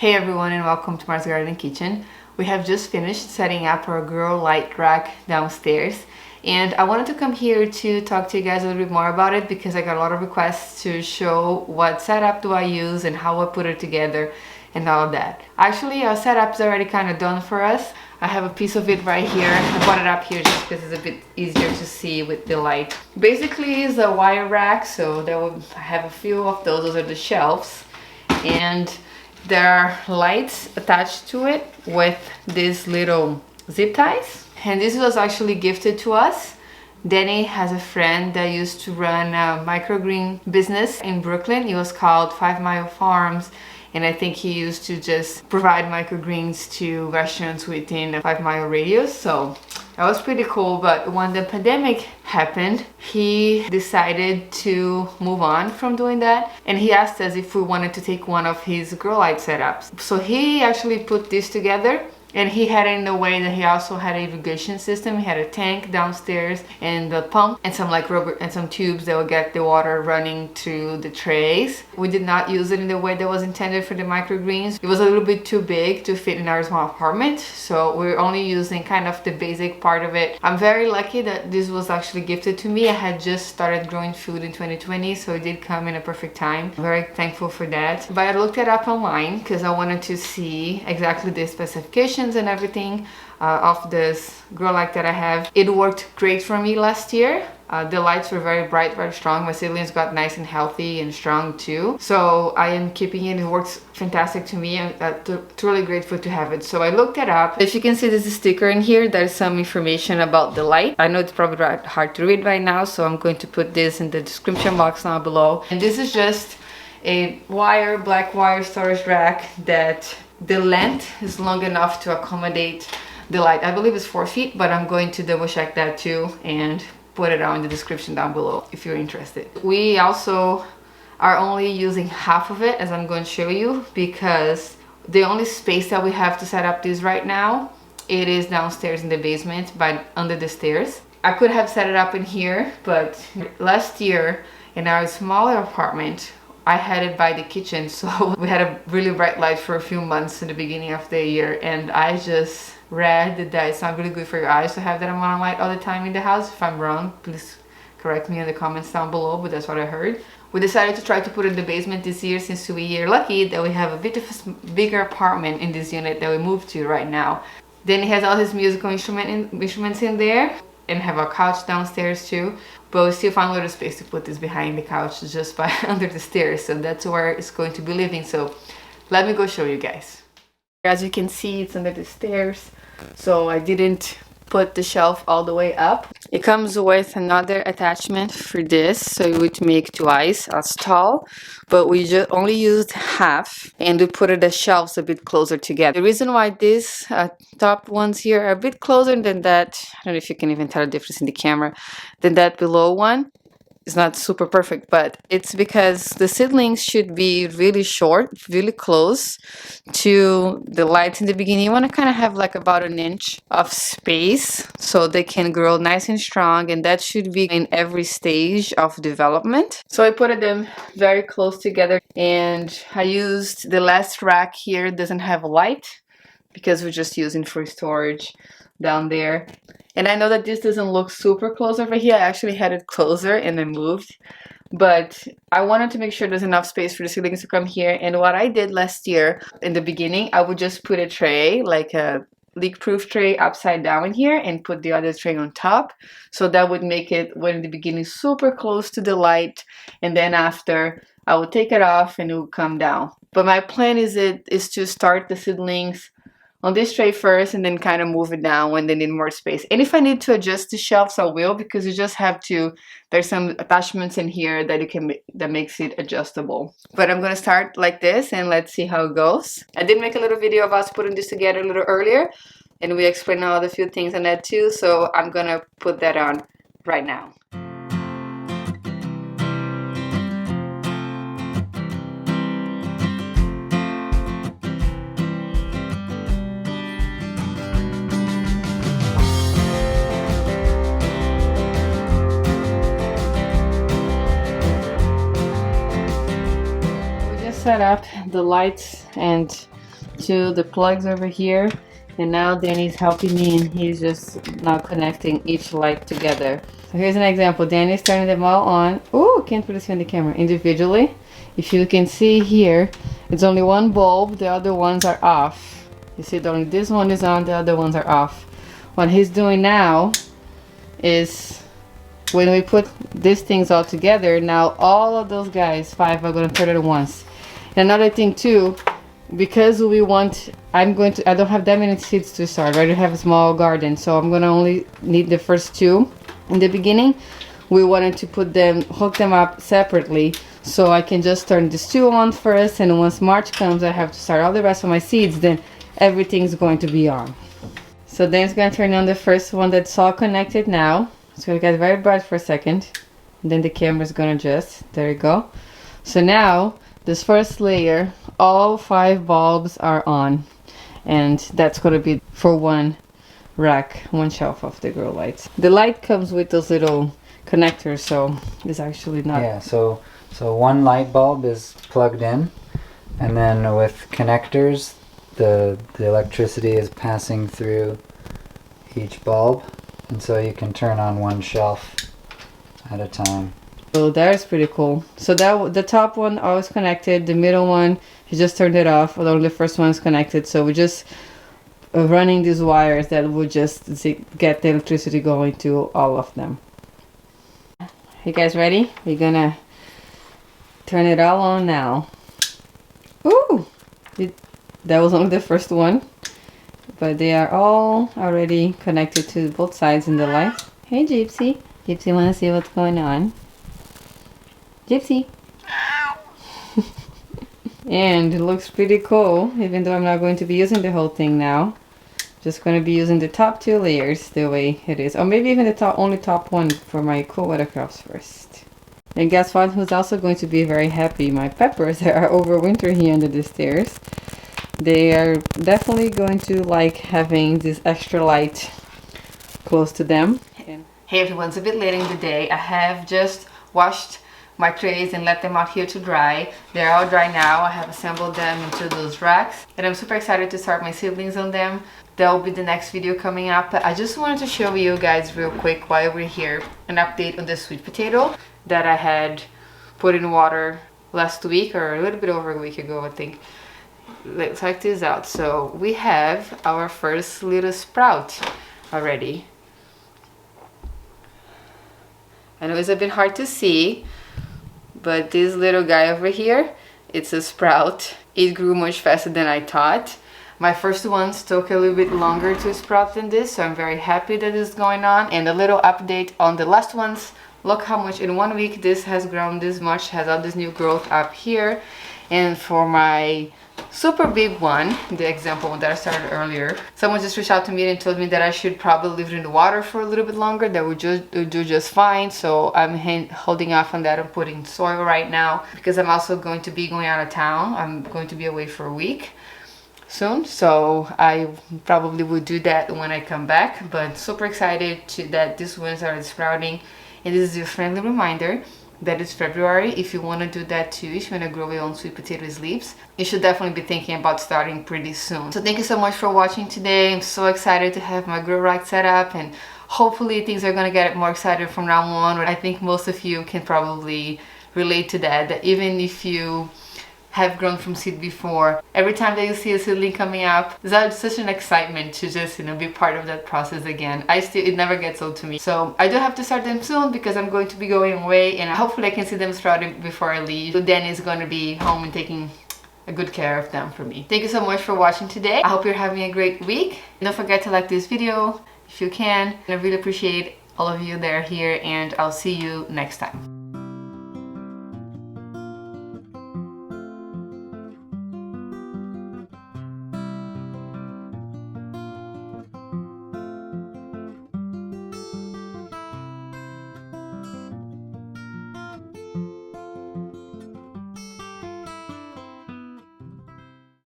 Hey everyone, and welcome to Mars Garden Kitchen. We have just finished setting up our grow light rack downstairs, and I wanted to come here to talk to you guys a little bit more about it because I got a lot of requests to show what setup do I use and how I put it together and all of that. Actually, our setup is already kind of done for us. I have a piece of it right here. I brought it up here just because it's a bit easier to see with the light. Basically, it's a wire rack, so there will have a few of those. Those are the shelves, and there are lights attached to it with these little zip ties. And this was actually gifted to us. Danny has a friend that used to run a microgreen business in Brooklyn. It was called 5 Mile Farms. And I think he used to just provide microgreens to restaurants within a 5-mile radius. So that was pretty cool. But when the pandemic happened, he decided to move on from doing that. And he asked us if we wanted to take one of his grow light setups. So he actually put this together. And he had it in the way that he also had an irrigation system. He had a tank downstairs and the pump and some like rubber and some tubes that would get the water running to the trays. We did not use it in the way that was intended for the microgreens. It was a little bit too big to fit in our small apartment, so we're only using kind of the basic part of it. I'm very lucky that this was actually gifted to me. I had just started growing food in 2020, so it did come in a perfect time. I'm very thankful for that. But I looked it up online because I wanted to see exactly the specifications and everything of this grow light that I have. It worked great for me last year. The lights were very bright, very strong. My seedlings got nice and healthy and strong too. So I am keeping it. It works fantastic to me. I'm truly grateful to have it. So I looked it up. If you can see, there's a sticker in here. There's some information about the light. I know it's probably hard to read right now, so I'm going to put this in the description box down below. And this is just a black wire storage rack that the length is long enough to accommodate the light. I believe it's 4 feet, but I'm going to double check that too and put it down in the description down below if you're interested. We also are only using half of it, as I'm going to show you, because the only space that we have to set up this right now, it is downstairs in the basement, but under the stairs. I could have set it up in here, but last year in our smaller apartment, I had it by the kitchen, so we had a really bright light for a few months in the beginning of the year, and I just read that it's not really good for your eyes to have that amount of light all the time in the house. If I'm wrong, please correct me in the comments down below, but that's what I heard. We decided to try to put it in the basement this year since we are lucky that we have a bit of a bigger apartment in this unit that we moved to right now. Then he has all his musical instruments in there, and have a couch downstairs too, but we still found a little space to put this behind the couch just by under the stairs, so that's where it's going to be living. So let me go show you guys. As you can see, it's under the stairs, so I didn't put the shelf all the way up. It comes with another attachment for this, so it would make twice as tall, but we just only used half, and we put the shelves a bit closer together. The reason why these top ones here are a bit closer than that, I don't know if you can even tell the difference in the camera, than that below one. It's not super perfect, but it's because the seedlings should be really short, really close to the lights in the beginning. You want to kind of have like about an inch of space so they can grow nice and strong, and that should be in every stage of development. So I put them very close together, and I used the last rack here. It doesn't have a light because we're just using for storage down there. And I know that this doesn't look super close over here. I actually had it closer and then moved, but I wanted to make sure there's enough space for the seedlings to come here. And what I did last year in the beginning, I would just put a tray, like a leak-proof tray, upside down in here and put the other tray on top. So that would make it, when in the beginning, super close to the light, and then after I would take it off and it would come down. But my plan is to start the seedlings on this tray first and then kind of move it down when they need more space. And if I need to adjust the shelves, I will, because you just have to, there's some attachments in here that you can that makes it adjustable. But I'm gonna start like this and let's see how it goes. I did make a little video of us putting this together a little earlier, and we explained all the few things on that too, so I'm gonna put that on right now. Set up the lights and into the plugs over here, and now Danny's helping me and he's just now connecting each light together. So here's an example. Danny's turning them all on. Oh, can't put this on the camera. Individually. If you can see here, it's only one bulb, the other ones are off. You see, only this one is on, the other ones are off. What he's doing now is when we put these things all together, now all of those guys, 5, are going to turn it at once. And another thing too, because we want, I don't have that many seeds to start, right? I have a small garden, so I'm going to only need the first 2 in the beginning. We wanted to hook them up separately, so I can just turn these 2 on first, and once March comes, I have to start all the rest of my seeds, then everything's going to be on. So then it's going to turn on the first one that's all connected now. It's going to get very bright for a second, and then the camera's going to adjust. There you go. So now, this first layer, all 5 bulbs are on, and that's going to be for one rack, one shelf of the grow lights. The light comes with those little connectors, so it's actually not... Yeah, so one light bulb is plugged in, and then with connectors, the electricity is passing through each bulb, and so you can turn on one shelf at a time. So that's pretty cool. So that the top one always connected, the middle one he just turned it off, although the first one is connected. So we're just running these wires that will just get the electricity going to all of them. You guys ready? We're gonna turn it all on now. Ooh! That was only the first one, but they are all already connected to both sides in the light. Hey Gypsy! Gypsy wanna see what's going on. Gypsy! And it looks pretty cool, even though I'm not going to be using the whole thing now. Just going to be using the top 2 layers the way it is. Or maybe even the only top one for my cool watercrafts first. And guess what? Who's also going to be very happy? My peppers that are overwintering here under the stairs. They are definitely going to like having this extra light close to them. Hey everyone, it's a bit late in the day. I have just washed my trays and let them out here to dry. They're all dry now. I have assembled them into those racks, and I'm super excited to start my seedlings on them. That will be the next video coming up. But I just wanted to show you guys real quick while we're here an update on the sweet potato that I had put in water last week, or a little bit over a week ago, I think. Let's check this out. So we have our first little sprout already. I know it's a bit hard to see, but this little guy over here, it's a sprout. It grew much faster than I thought. My first ones took a little bit longer to sprout than this, so I'm very happy that this is going on. And a little update on the last ones. Look how much in 1 week this has grown this much, has all this new growth up here. And for my super big one, the example one that I started earlier, someone just reached out to me and told me that I should probably leave it in the water for a little bit longer. That would do just fine. So I'm holding off on that. I'm putting soil right now because I'm also going to be going out of town. I'm going to be away for a week soon, so I probably will do that when I come back. But super excited that these ones are sprouting, and this is your friendly reminder that it's February. If you want to do that too, if you want to grow your own sweet potato leaves, you should definitely be thinking about starting pretty soon. So thank you so much for watching today. I'm so excited to have my grow rack set up, and hopefully things are going to get more excited from now on. I think most of you can probably relate to that even if you have grown from seed before, every time that you see a seedling coming up, it's such an excitement to just, be part of that process again. It never gets old to me. So I do have to start them soon because I'm going to be going away, and hopefully I can see them sprouting before I leave. So Danny is going to be home and taking a good care of them for me. Thank you so much for watching today. I hope you're having a great week. Don't forget to like this video if you can. I really appreciate all of you that are here, and I'll see you next time.